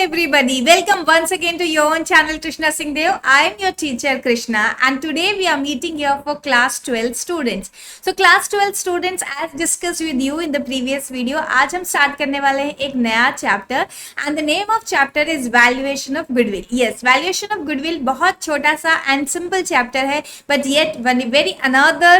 everybody, welcome once again to your own channel Krishna Singh Dev. I am your teacher Krishna and today we are meeting here for class 12 students. So class 12 students, as discussed with you in the previous video, आज हम start करने वाले हैं एक नया chapter and the name of chapter is valuation of goodwill. Yes, valuation of goodwill बहुत छोटा सा and simple chapter है but yet very another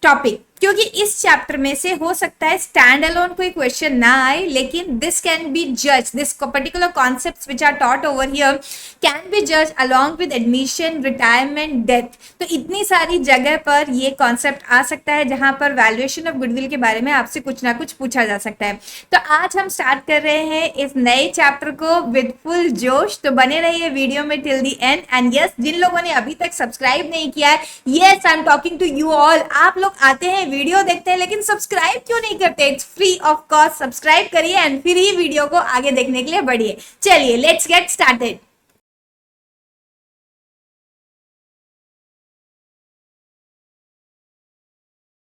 topic. क्योंकि इस चैप्टर में से हो सकता है स्टैंड अलोन कोई क्वेश्चन ना आए, लेकिन दिस कैन बी जज, this particular concepts which are taught over here can be जज along with admission, retirement, death. तो इतनी सारी जगह पर ये कॉन्सेप्ट आ सकता है जहां पर वैल्यूएशन ऑफ गुडविल के बारे में आपसे कुछ ना कुछ पूछा जा सकता है. तो आज हम स्टार्ट कर रहे हैं इस नए चैप्टर को विद फुल जोश. तो बने रहिए वीडियो में till the end. And yes, जिन लोगों ने अभी तक सब्सक्राइब नहीं किया है, yes I am talking to you all. आप लोग आते हैं, वीडियो देखते हैं, लेकिन सब्सक्राइब क्यों नहीं करते? It's free of cost. Subscribe करिए एंड फिर ही वीडियो को आगे देखने के लिए बढ़िए. चलिए लेट्स गेट स्टार्टेड.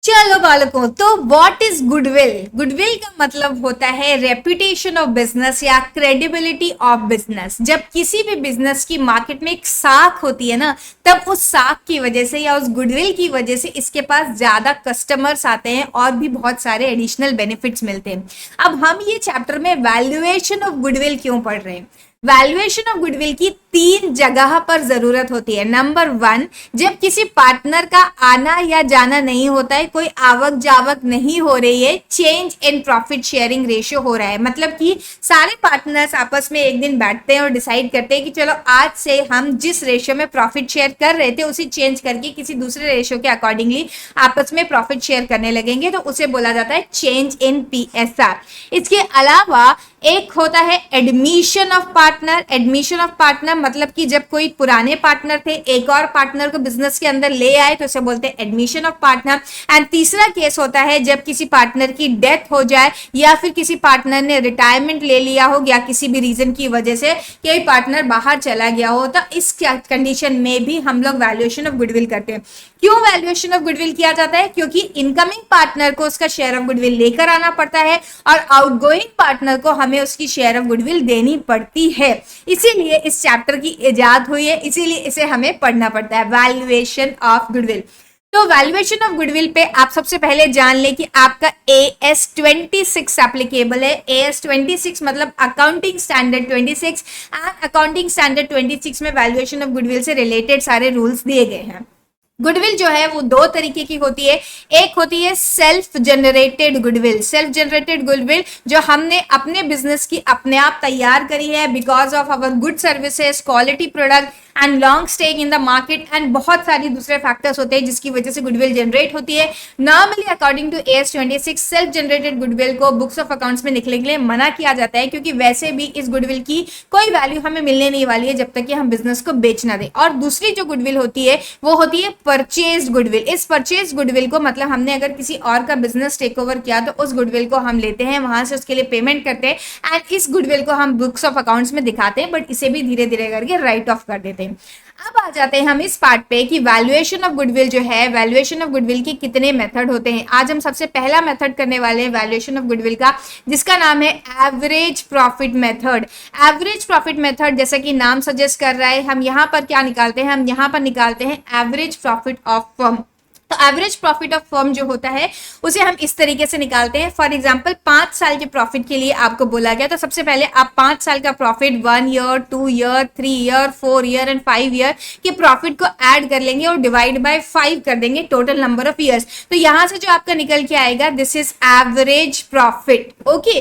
चलो बालकों, तो व्हाट इज गुडविल? गुडविल का मतलब होता है रेपुटेशन ऑफ बिजनेस या क्रेडिबिलिटी ऑफ बिजनेस. जब किसी भी बिजनेस की मार्केट में एक साख होती है ना, तब उस साख की वजह से या उस गुडविल की वजह से इसके पास ज्यादा कस्टमर्स आते हैं और भी बहुत सारे एडिशनल बेनिफिट्स मिलते हैं. अब हम ये चैप्टर में वैल्यूएशन ऑफ गुडविल क्यों पढ़ रहे हैं? वैल्यूएशन ऑफ गुडविल की 3 जगह पर जरूरत होती है. नंबर 1, जब किसी पार्टनर का आना या जाना नहीं होता है, कोई आवक जावक नहीं हो रही है, change in profit sharing ratio हो रहा है. मतलब कि सारे पार्टनर्स आपस में एक दिन बैठते हैं और डिसाइड करते हैं कि चलो आज से हम जिस रेशियो में प्रॉफिट शेयर कर रहे थे उसी चेंज करके किसी दूसरे रेशियो के अकॉर्डिंगली आपस में प्रॉफिट शेयर करने लगेंगे, तो उसे बोला जाता है चेंज इन PSR. इसके अलावा एक होता है admission of partner. Admission of partner मतलब कि जब कोई पुराने पार्टनर थे एक और पार्टनर को बिजनेस के अंदर ले आए तो उसे बोलते हैं एडमिशन ऑफ पार्टनर. एंड तीसरा केस होता है जब किसी पार्टनर की डेथ हो जाए या फिर किसी पार्टनर ने रिटायरमेंट ले लिया हो या किसी भी रीजन की वजह से कोई पार्टनर बाहर चला गया हो, तो इस कंडीशन में भी हम लोग वैल्यूएशन ऑफ गुडविल करते हैं. क्यों वैल्यूएशन ऑफ गुडविल किया जाता है? क्योंकि इनकमिंग पार्टनर को उसका शेयर ऑफ गुडविल लेकर आना पड़ता है और आउटगोइंग पार्टनर को हमें उसकी शेयर ऑफ गुडविल देनी पड़ती है. इसीलिए इस चैप्टर की इजाद हुई है, इसीलिए इसे हमें पढ़ना पड़ता है, वैल्यूएशन ऑफ गुडविल. तो वैल्यूएशन ऑफ गुडविल पे आप सबसे पहले जान ले कि आपका AS26 एप्लीकेबल है. AS26 मतलब accounting standard 26 and accounting standard 26 में वैल्यूएशन ऑफ गुडविल से रिलेटेड सारे रूल्स दिए गए हैं. गुडविल जो है वो 2 तरीके की होती है. एक होती है self generated goodwill. Self generated goodwill जो हमने अपने बिजनेस की अपने आप तैयार करी है because of our good services, quality product and long staying in the market and बहुत सारी दूसरे फैक्टर्स होते हैं जिसकी वजह से गुडविल जनरेट होती है. Normally according to AS26 self generated goodwill को बुक्स ऑफ अकाउंट्स में लिखने के लिए मना किया जाता है, क्योंकि वैसे भी इस गुडविल की कोई वैल्यू हमें मिलने नहीं वाली है जब तक कि हम बिजनेस को बेच ना दें. और दूसरी जो गुडविल होती है वो होती है परचेज गुडविल. इस परचेज गुडविल को मतलब हमने अगर किसी और का बिजनेस टेक ओवर किया तो उस गुडविल को हम लेते हैं, वहां से उसके लिए पेमेंट करते हैं एंड इस गुडविल को हम बुक्स ऑफ अकाउंट्स में दिखाते हैं, बट इसे भी धीरे धीरे करके राइट ऑफ कर देते हैं. अब आ जाते हैं हम इस पार्ट पे कि वैल्यूएशन ऑफ गुडविल जो है, वैल्यूएशन ऑफ गुडविल के कितने मेथड होते हैं. आज हम सबसे पहला मेथड करने वाले हैं वैल्यूएशन ऑफ गुडविल का, जिसका नाम है average profit method. Average profit method जैसा कि नाम सजेस्ट कर रहा है, हम यहाँ पर क्या निकालते हैं? हम यहाँ पर निकालते हैं एवरेज प्रॉफिट ऑफ फर्म. तो एवरेज प्रॉफिट ऑफ फर्म जो होता है उसे हम इस तरीके से निकालते हैं. फॉर एग्जांपल 5 साल के प्रॉफिट के लिए आपको बोला गया, तो सबसे पहले आप 5 साल का profit 1 year, 2 year, 3 year, 4 year and 5 year के प्रॉफिट को ऐड कर लेंगे और डिवाइड बाय 5 कर देंगे टोटल नंबर ऑफ ईयर्स. तो यहां से जो आपका निकल के आएगा this is average profit. Okay,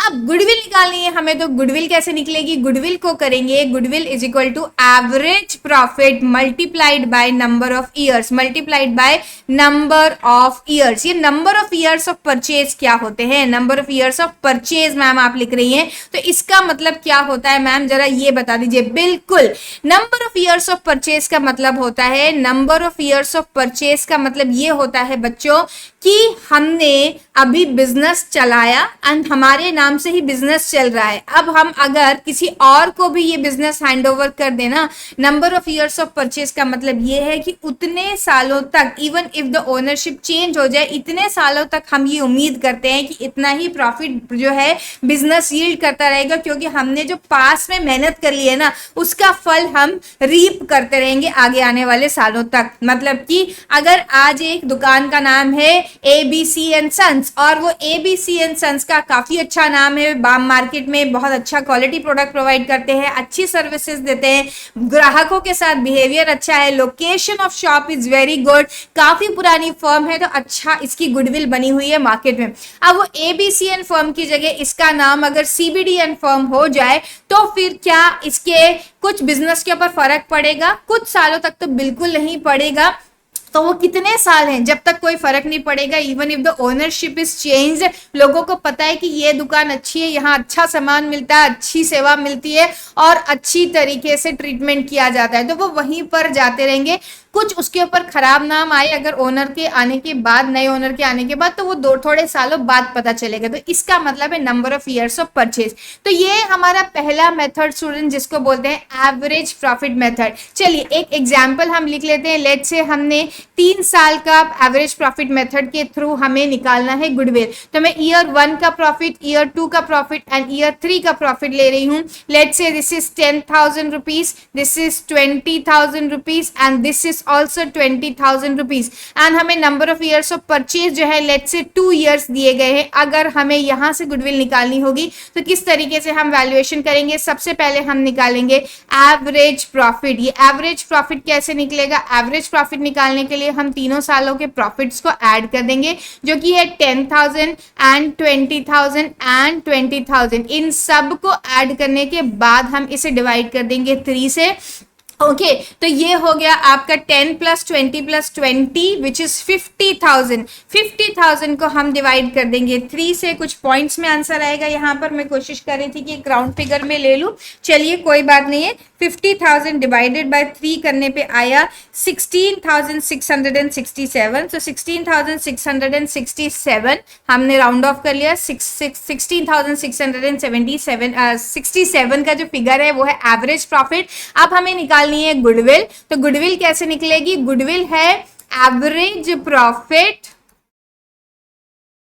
अब गुडविल निकालनी है हमें, तो गुडविल कैसे निकलेगी? गुडविल को करेंगे goodwill is equal to average profit multiplied by number of years multiplied by number of years. ये number of years of purchase क्या होते हैं? Number of years of purchase ma'am आप लिख रही हैं, तो इसका मतलब क्या होता है मैम, जरा ये बता दीजिए. बिल्कुल, number of years of purchase का मतलब होता है, number of years of purchase का मतलब ये होता है बच्चों कि हमने अभी बिजनेस चलाया एंड हमारे नाम से ही बिजनेस चल रहा है। अब हम अगर किसी और को भी ये बिजनेस हैंड ओवर कर देना, number of years of purchase का मतलब ये है कि उतने सालों तक, even if the ownership change हो जाए, इतने सालों तक हम ये उम्मीद करते हैं कि इतना ही प्रॉफिट जो है बिजनेस यील्ड करता रहेगा, क्योंकि हमने जो पास में मेहनत कर ली है ना, उसका फल हम रीप करते रहेंगे आगे आने वाले सालों तक। मतलब कि अगर आज एक दुकान का नाम है ABC एंड सन्स और वो ABC एंड सन्स का काफी अच्छा नाम है, बाम मार्केट में बहुत अच्छा क्वालिटी प्रोडक्ट प्रोवाइड करते हैं, अच्छी सर्विसेज देते हैं, ग्राहकों के साथ बिहेवियर अच्छा है, location of shop is very good, काफी पुरानी फर्म है, तो अच्छा इसकी गुडविल बनी हुई है मार्केट में। अब वो ABCN फर्म की जगह इसका नाम अगर CBDN फर्म हो जाए तो फिर क्या इसके कुछ बिजनेस के ऊपर फर्क पड़ेगा? कुछ सालों तक तो बिल्कुल नहीं पड़ेगा। तो वो कितने साल हैं जब तक कोई फर्क नहीं पड़ेगा, even if the ownership is change, लोगों को पता है कि ये दुकान अच्छी है, यहाँ अच्छा सामान मिलता है, अच्छी सेवा मिलती है और अच्छी तरीके से ट्रीटमेंट किया जाता है, तो वो वहीं पर जाते रहेंगे। कुछ उसके ऊपर खराब नाम आए अगर ओनर के आने के बाद, नए ओनर के आने के बाद, तो वो थोड़े सालों बाद पता चलेगा। तो इसका मतलब है number of years of purchase. तो ये हमारा पहला मेथड स्टूडेंट जिसको बोलते हैं एवरेज प्रॉफिट मेथड। चलिए एक एग्जांपल हम लिख लेते हैं। लेट्स से हमने 3 साल का एवरेज प्रॉफिट मेथड के थ्रू हमें निकालना है गुडविल। तो मैं ईयर 1 का प्रॉफिट, ईयर 2 का प्रॉफिट एंड ईयर 3 का प्रॉफिट ले रही हूँ। Let's say this is 10,000 rupees, this is 20,000 rupees and this is also 20,000 rupees. And हमें number of years of purchase जो है लेट्स से 2 ईयर्स दिए गए हैं। अगर हमें यहां से गुडविल निकालनी होगी तो किस तरीके से हम वैल्यूएशन करेंगे? सबसे पहले हम निकालेंगे एवरेज प्रॉफिट। ये एवरेज प्रॉफिट कैसे निकलेगा? एवरेज प्रॉफिट निकालने के लिए हम तीनों सालों के प्रॉफिट्स को ऐड कर देंगे, जो कि है 10,000 एंड 20,000 एंड 20,000। इन सब को ऐड करने के बाद हम इसे डिवाइड कर देंगे 3 से। ओके तो ये हो गया आपका 10 + 20 + 20 विच इज 50,000। 50,000 को हम डिवाइड कर देंगे 3 से। कुछ पॉइंट्स में आंसर आएगा। यहाँ पर मैं कोशिश कर रही थी कि एक राउंड फिगर में ले लूँ, चलिए कोई बात नहीं है। 50,000 डिवाइडेड बाय 3 करने पे आया 16,667। तो 16,667 हमने राउंड ऑफ कर लिया। 16,667 का जो फिगर है वो है एवरेज प्रॉफिट। अब हमें निकालनी है गुडविल। तो गुडविल कैसे निकलेगी? गुडविल है average profit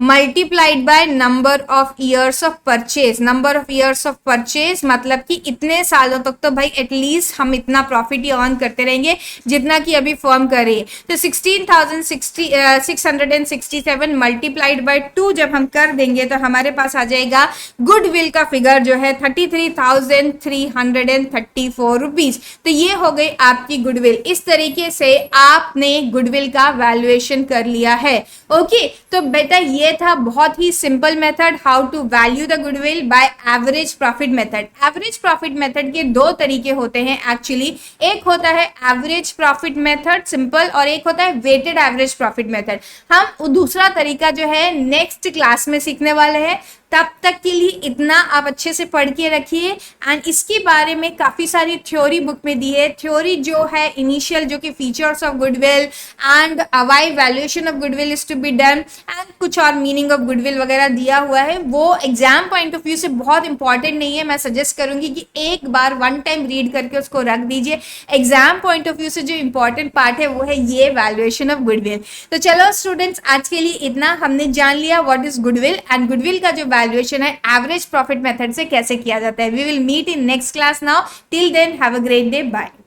multiplied by number of years of purchase. Number of years of purchase मतलब कि इतने सालों तक तो भाई एटलीस्ट हम इतना प्रॉफिट ही ऑन करते रहेंगे जितना कि अभी फर्म कर रही है। तो 16,667 मल्टीप्लाइड बाय 2 जब हम कर देंगे तो हमारे पास आ जाएगा गुडविल का फिगर जो है 33,334 रुपीज। तो ये हो गई आपकी गुडविल। इस तरीके से आपने गुडविल का वैल्यूएशन कर लिया है। ओके तो बेटा ये था बहुत ही simple method, how to value the goodwill by average profit method. Average profit method के 2 तरीके होते हैं एक्चुअली। एक होता है एवरेज प्रॉफिट मेथड सिंपल और एक होता है वेटेड एवरेज प्रॉफिट मेथड। हम दूसरा तरीका जो है नेक्स्ट क्लास में सीखने वाले हैं। तब तक के लिए इतना आप अच्छे से पढ़ के रखिए। एंड इसके बारे में काफ़ी सारी थ्योरी बुक में दी है। थ्योरी जो है इनिशियल जो कि features of goodwill and why valuation of goodwill is to be done and कुछ और मीनिंग ऑफ गुडविल वगैरह दिया हुआ है। वो एग्जाम पॉइंट ऑफ व्यू से बहुत इंपॉर्टेंट नहीं है। मैं सजेस्ट करूंगी कि एक बार 1 टाइम रीड करके उसको रख दीजिए। एग्जाम पॉइंट ऑफ व्यू से जो इंपॉर्टेंट पार्ट है वो है ये वैल्यूएशन ऑफ गुडविल। तो चलो स्टूडेंट्स आज के लिए इतना। हमने जान लिया what is goodwill and goodwill का जो वैल्यूएशन है एवरेज प्रॉफिट मेथड से कैसे किया जाता है। We will meet in next class now. Till then have a great day. Bye.